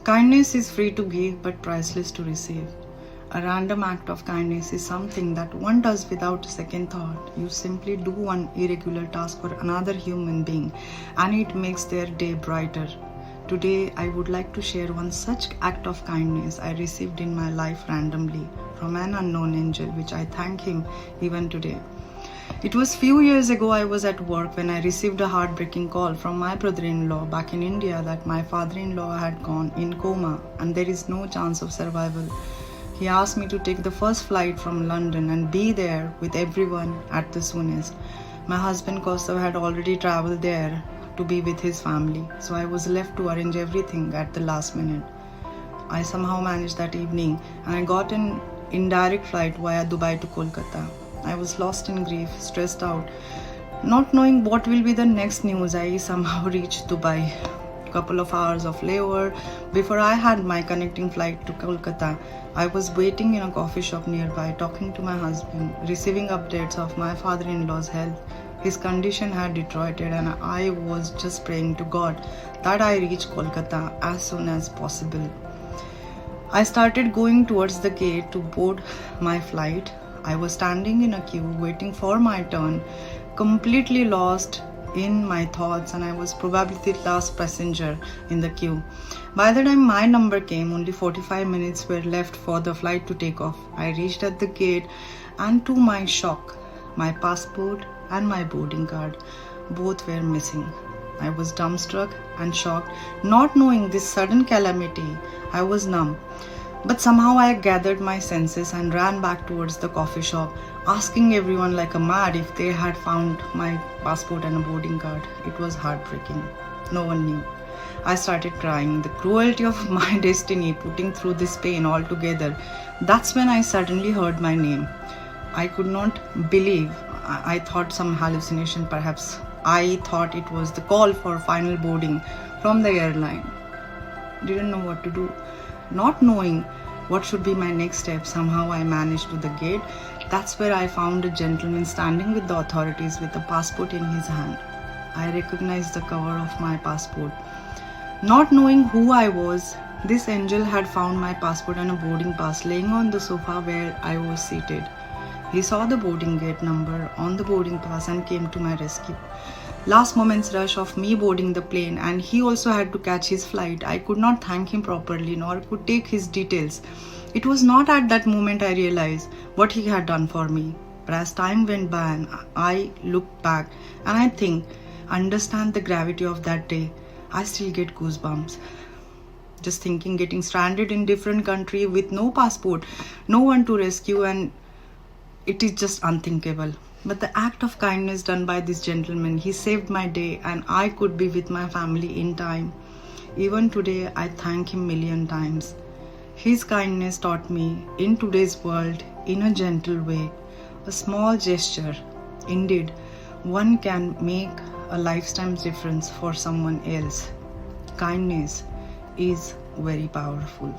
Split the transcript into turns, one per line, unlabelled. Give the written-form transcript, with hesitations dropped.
Kindness is free to give but priceless to receive. A random act of kindness is something that one does without a second thought. You simply do one irregular task for another human being and it makes their day brighter. Today, I would like to share one such act of kindness I received in my life randomly from an unknown angel, which I thank him even today. It was few years ago. I was at work when I received a heartbreaking call from my brother-in-law back in India that my father-in-law had gone in coma and there is no chance of survival. He asked me to take the first flight from London and be there with everyone at the soonest. My husband Kaustav had already traveled there to be with his family, so I was left to arrange everything at the last minute. I somehow managed that evening and I got an indirect flight via Dubai to Kolkata. I was lost in grief, stressed out, not knowing what will be the next news. I somehow reached Dubai. Couple of hours of layover before I had my connecting flight to Kolkata. I was waiting in a coffee shop nearby, talking to my husband, receiving updates of my father-in-law's health. His condition had deteriorated and I was just praying to God that I reach Kolkata as soon as possible. I started going towards the gate to board my flight. I was standing in a queue waiting for my turn, completely lost in my thoughts, and I was probably the last passenger in the queue. By the time my number came, only 45 minutes were left for the flight to take off. I reached at the gate and to my shock, my passport and my boarding card, both were missing. I was dumbstruck and shocked, not knowing this sudden calamity. I was numb. But somehow I gathered my senses and ran back towards the coffee shop, asking everyone like a mad if they had found my passport and a boarding card. It was heartbreaking. No one knew. I started crying, the cruelty of my destiny putting through this pain altogether. That's when I suddenly heard my name. I could not believe. I thought some hallucination perhaps. I thought it was the call for final boarding from the airline. Didn't know what to do. Not knowing what should be my next step, somehow I managed to the gate. That's where I found a gentleman standing with the authorities with a passport in his hand. I recognized the cover of my passport. Not knowing who I was, this angel had found my passport and a boarding pass laying on the sofa where I was seated. He saw the boarding gate number on the boarding pass and came to my rescue. Last moment's rush of me boarding the plane, and he also had to catch his flight. I could not thank him properly nor could take his details. It was not at that moment I realized what he had done for me. But as time went by and I look back and I think, understand the gravity of that day, I still get goosebumps. Just thinking, getting stranded in different country with no passport, no one to rescue, and it is just unthinkable. But the act of kindness done by this gentleman, he saved my day and I could be with my family in time. Even today, I thank him million times. His kindness taught me in today's world, in a gentle way, a small gesture. Indeed, one can make a lifetime difference for someone else. Kindness is very powerful.